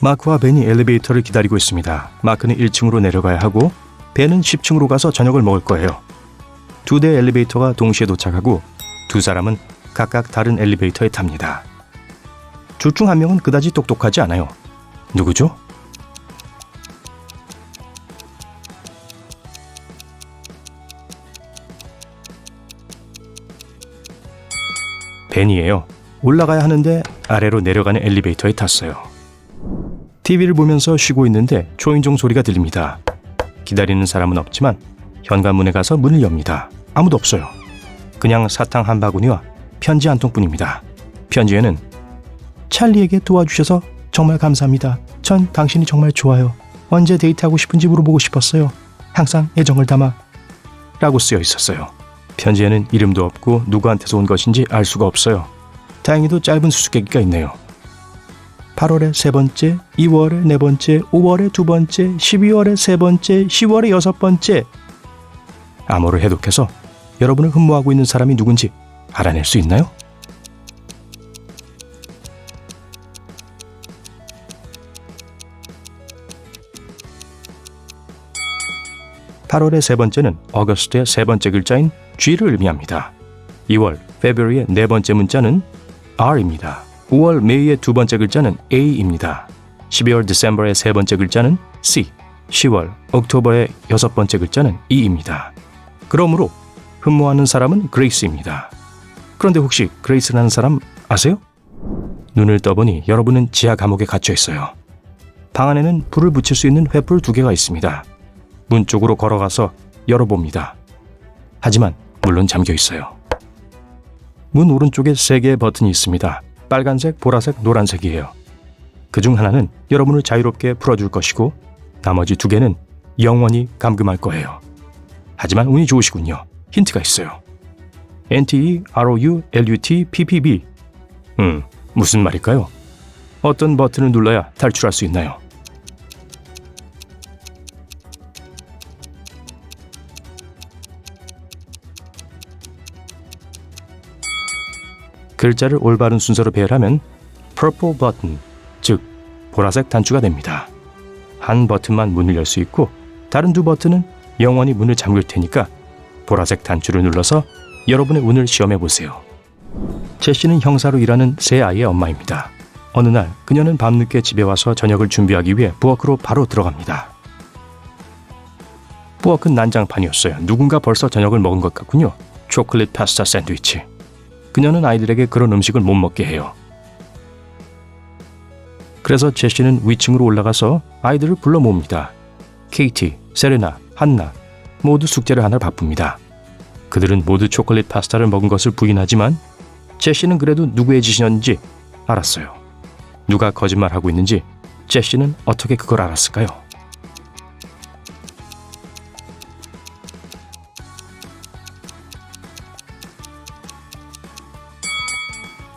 마크와 벤이 엘리베이터를 기다리고 있습니다. 마크는 1층으로 내려가야 하고 벤은 10층으로 가서 저녁을 먹을 거예요. 2대 엘리베이터가 동시에 도착하고 두 사람은 각각 다른 엘리베이터에 탑니다. 둘 중 한 명은 그다지 똑똑하지 않아요. 누구죠? 벤이에요. 올라가야 하는데 아래로 내려가는 엘리베이터에 탔어요. TV를 보면서 쉬고 있는데 초인종 소리가 들립니다. 기다리는 사람은 없지만 현관문에 가서 문을 엽니다. 아무도 없어요. 그냥 사탕 한 바구니와 편지 한 통뿐입니다. 편지에는 찰리에게 도와주셔서 정말 감사합니다. 전 당신이 정말 좋아요. 언제 데이트하고 싶은지 물어보고 싶었어요. 항상 애정을 담아 라고 쓰여 있었어요. 편지에는 이름도 없고 누구한테서 온 것인지 알 수가 없어요. 다행히도 짧은 수수께끼가 있네요. 8월에 세 번째, 2월에 네 번째, 5월에 두 번째, 12월에 세 번째, 10월에 여섯 번째. 암호를 해독해서 여러분을 흠모하고 있는 사람이 누군지 알아낼 수 있나요? (8월의) 세 번째는 어거스트의 세 번째 글자인 G를 의미합니다. 2월 February의 네 번째 문자는 R입니다. 5월 May의 두 번째 글자는 A입니다. 12월 December의 세 번째 글자는 C, 10월 October의 여섯 번째 글자는 E입니다. 그러므로 흠모하는 사람은 그레이스입니다. 그런데 혹시 그레이스라는 사람 아세요? 눈을 떠보니 여러분은 지하 감옥에 갇혀 있어요. 방 안에는 불을 붙일 수 있는 횃불 2개가 있습니다. 문 쪽으로 걸어가서 열어봅니다. 하지만 물론 잠겨 있어요. 문 오른쪽에 3개의 버튼이 있습니다. 빨간색, 보라색, 노란색이에요. 그중 하나는 여러분을 자유롭게 풀어줄 것이고 나머지 2개는 영원히 감금할 거예요. 하지만 운이 좋으시군요. 힌트가 있어요. NTEROULUTPPB. 무슨 말일까요? 어떤 버튼을 눌러야 탈출할 수 있나요? 글자를 올바른 순서로 배열하면 purple button, 즉 보라색 단추가 됩니다. 한 버튼만 문을 열 수 있고 다른 2 버튼은 영원히 문을 잠글 테니까 보라색 단추를 눌러서 여러분의 운을 시험해 보세요. 제시는 형사로 일하는 세 아이의 엄마입니다. 어느 날 그녀는 밤늦게 집에 와서 저녁을 준비하기 위해 부엌으로 바로 들어갑니다. 부엌은 난장판이었어요. 누군가 벌써 저녁을 먹은 것 같군요. 초콜릿 파스타 샌드위치. 그녀는 아이들에게 그런 음식을 못 먹게 해요. 그래서 제시는 위층으로 올라가서 아이들을 불러 모읍니다. 케이티, 세레나, 한나 모두 숙제를 하느라 바쁩니다. 그들은 모두 초콜릿 파스타를 먹은 것을 부인하지만 제시는 그래도 누구의 짓이었는지 알았어요. 누가 거짓말하고 있는지 제시는 어떻게 그걸 알았을까요?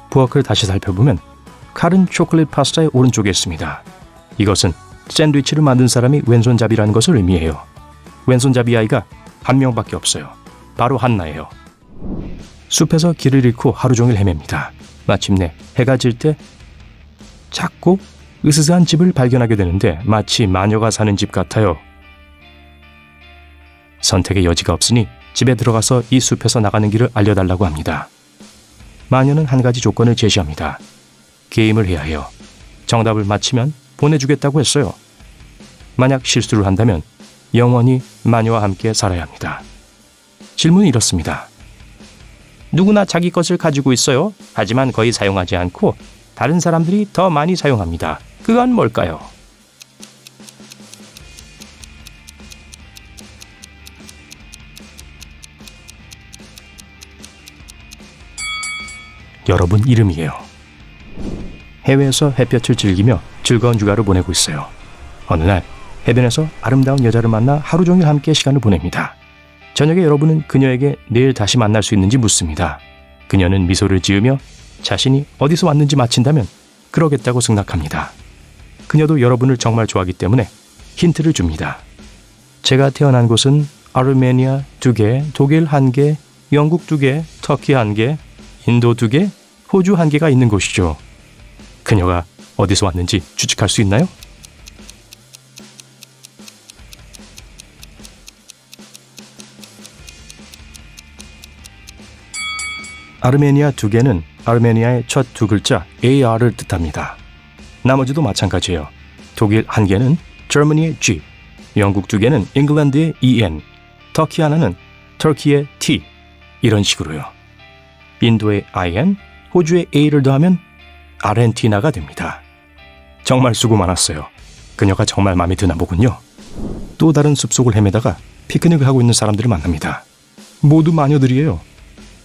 부엌을 다시 살펴보면 칼은 초콜릿 파스타의 오른쪽에 있습니다. 이것은 샌드위치를 만든 사람이 왼손잡이라는 것을 의미해요. 왼손잡이 아이가 한 명밖에 없어요. 바로 한나예요. 숲에서 길을 잃고 하루 종일 헤맵니다. 마침내 해가 질 때 작고 으스스한 집을 발견하게 되는데 마치 마녀가 사는 집 같아요. 선택의 여지가 없으니 집에 들어가서 이 숲에서 나가는 길을 알려달라고 합니다. 마녀는 한 가지 조건을 제시합니다. 게임을 해야 해요. 정답을 맞히면 보내주겠다고 했어요. 만약 실수를 한다면 영원히 마녀와 함께 살아야 합니다. 질문은 이렇습니다. 누구나 자기 것을 가지고 있어요. 하지만 거의 사용하지 않고 다른 사람들이 더 많이 사용합니다. 그건 뭘까요? 여러분 이름이에요. 해외에서 햇볕을 즐기며 즐거운 휴가를 보내고 있어요. 어느 날 해변에서 아름다운 여자를 만나 하루 종일 함께 시간을 보냅니다. 저녁에 여러분은 그녀에게 내일 다시 만날 수 있는지 묻습니다. 그녀는 미소를 지으며 자신이 어디서 왔는지 맞힌다면 그러겠다고 승낙합니다. 그녀도 여러분을 정말 좋아하기 때문에 힌트를 줍니다. 제가 태어난 곳은 아르메니아 2개, 독일 1개, 영국 2개, 터키 1개, 인도 2개, 호주 1개가 있는 곳이죠. 그녀가 어디서 왔는지 추측할 수 있나요? 아르메니아 두 개는 아르메니아의 첫 두 글자 AR을 뜻합니다. 나머지도 마찬가지예요. 독일 한 개는 Germany의 G, 영국 두 개는 잉글랜드의 EN, 터키 하나는 터키의 T, 이런 식으로요. 인도의 IN, 호주의 A를 더하면 아르헨티나가 됩니다. 정말 수고 많았어요. 그녀가 정말 마음에 드나 보군요. 또 다른 숲속을 헤매다가 피크닉을 하고 있는 사람들을 만납니다. 모두 마녀들이에요.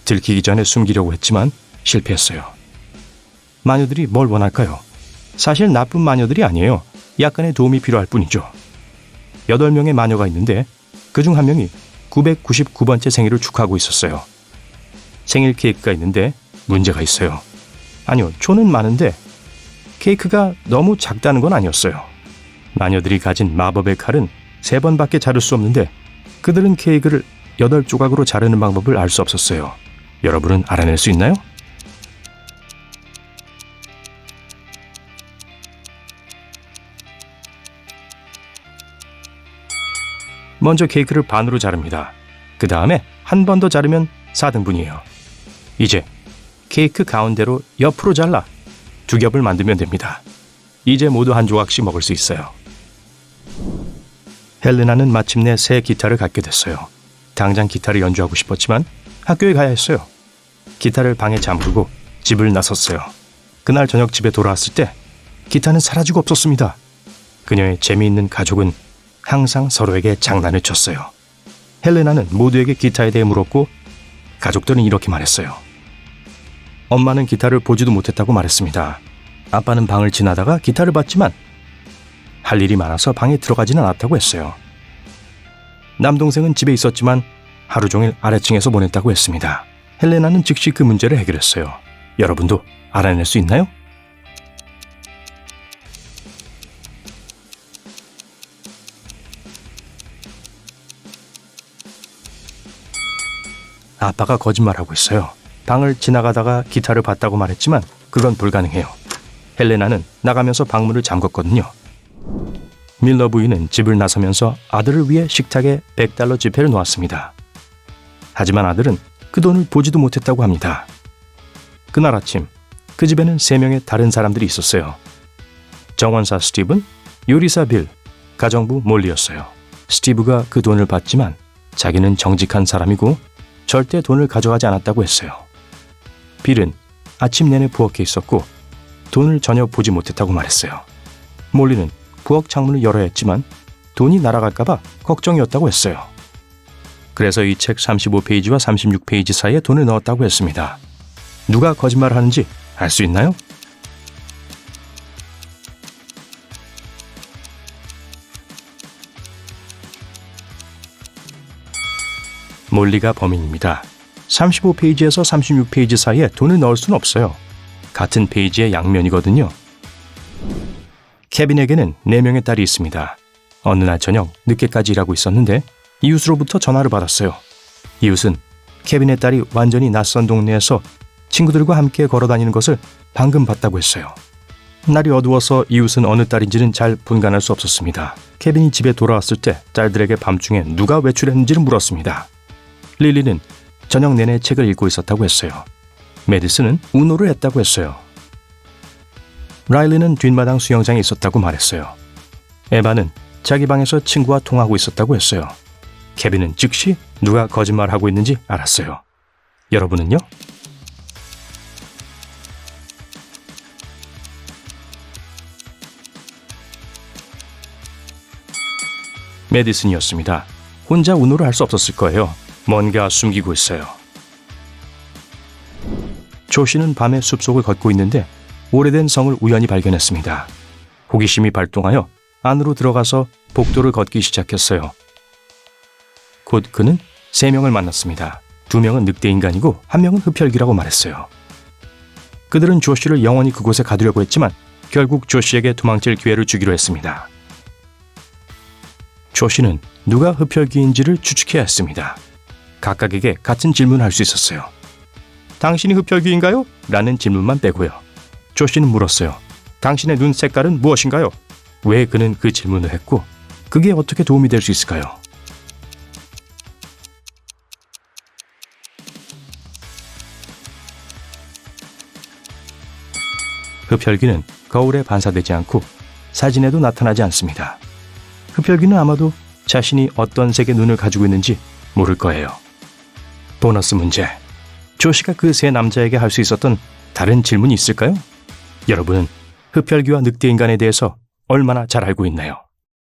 들키기 전에 숨기려고 했지만 실패했어요. 마녀들이 뭘 원할까요? 사실 나쁜 마녀들이 아니에요. 약간의 도움이 필요할 뿐이죠. 8명의 마녀가 있는데 그중 한 명이 999번째 생일을 축하하고 있었어요. 생일 케이크가 있는데 문제가 있어요. 아니요, 초는 많은데 케이크가 너무 작다는 건 아니었어요. 마녀들이 가진 마법의 칼은 3번밖에 자를 수 없는데 그들은 케이크를 8조각으로 자르는 방법을 알 수 없었어요. 여러분은 알아낼 수 있나요? 먼저 케이크를 반으로 자릅니다. 그 다음에 한 번 더 자르면 4등분이에요. 이제 케이크 가운데로 옆으로 잘라 2겹을 만들면 됩니다. 이제 모두 한 조각씩 먹을 수 있어요. 헬레나는 마침내 새 기타를 갖게 됐어요. 당장 기타를 연주하고 싶었지만 학교에 가야 했어요. 기타를 방에 잠그고 집을 나섰어요. 그날 저녁 집에 돌아왔을 때 기타는 사라지고 없었습니다. 그녀의 재미있는 가족은 항상 서로에게 장난을 쳤어요. 헬레나는 모두에게 기타에 대해 물었고 가족들은 이렇게 말했어요. 엄마는 기타를 보지도 못했다고 말했습니다. 아빠는 방을 지나다가 기타를 봤지만 할 일이 많아서 방에 들어가지는 않았다고 했어요. 남동생은 집에 있었지만 하루 종일 아래층에서 보냈다고 했습니다. 헬레나는 즉시 그 문제를 해결했어요. 여러분도 알아낼 수 있나요? 아빠가 거짓말하고 있어요. 방을 지나가다가 기타를 봤다고 말했지만 그건 불가능해요. 헬레나는 나가면서 방문을 잠궜거든요. 밀러 부인은 집을 나서면서 아들을 위해 식탁에 $100 지폐를 놓았습니다. 하지만 아들은 그 돈을 보지도 못했다고 합니다. 그날 아침 그 집에는 3명의 다른 사람들이 있었어요. 정원사 스티븐, 요리사 빌, 가정부 몰리였어요. 스티브가 그 돈을 받지만 자기는 정직한 사람이고 절대 돈을 가져가지 않았다고 했어요. 빌은 아침 내내 부엌에 있었고 돈을 전혀 보지 못했다고 말했어요. 몰리는 부엌 창문을 열어야 했지만 돈이 날아갈까봐 걱정이었다고 했어요. 그래서 이 책 35페이지와 36페이지 사이에 돈을 넣었다고 했습니다. 누가 거짓말을 하는지 알 수 있나요? 몰리가 범인입니다. 35페이지에서 36페이지 사이에 돈을 넣을 수는 없어요. 같은 페이지의 양면이거든요. 케빈에게는 4명의 딸이 있습니다. 어느 날 저녁 늦게까지 일하고 있었는데 이웃으로부터 전화를 받았어요. 이웃은 케빈의 딸이 완전히 낯선 동네에서 친구들과 함께 걸어다니는 것을 방금 봤다고 했어요. 날이 어두워서 이웃은 어느 딸인지는 잘 분간할 수 없었습니다. 케빈이 집에 돌아왔을 때 딸들에게 밤중에 누가 외출했는지를 물었습니다. 릴리는 저녁 내내 책을 읽고 있었다고 했어요. 메디슨은 우노를 했다고 했어요. 라일리는 뒷마당 수영장에 있었다고 말했어요. 에바는 자기 방에서 친구와 통화하고 있었다고 했어요. 케빈은 즉시 누가 거짓말하고 있는지 알았어요. 여러분은요? 메디슨이었습니다. 혼자 우노를 할 수 없었을 거예요. 뭔가 숨기고 있어요. 조씨는 밤에 숲속을 걷고 있는데 오래된 성을 우연히 발견했습니다. 호기심이 발동하여 안으로 들어가서 복도를 걷기 시작했어요. 곧 그는 3명을 만났습니다. 2명은 늑대인간이고 1명은 흡혈귀라고 말했어요. 그들은 조씨를 영원히 그곳에 가두려고 했지만 결국 조씨에게 도망칠 기회를 주기로 했습니다. 조씨는 누가 흡혈귀인지를 추측해야 했습니다. 각각에게 같은 질문을 할 수 있었어요. 당신이 흡혈귀인가요? 라는 질문만 빼고요. 조씨는 물었어요. 당신의 눈 색깔은 무엇인가요? 왜 그는 그 질문을 했고 그게 어떻게 도움이 될 수 있을까요? 흡혈귀는 거울에 반사되지 않고 사진에도 나타나지 않습니다. 흡혈귀는 아마도 자신이 어떤 색의 눈을 가지고 있는지 모를 거예요. 보너스 문제. 조시가 그 세 남자에게 할 수 있었던 다른 질문이 있을까요? 여러분은 흡혈귀와 늑대인간에 대해서 얼마나 잘 알고 있나요?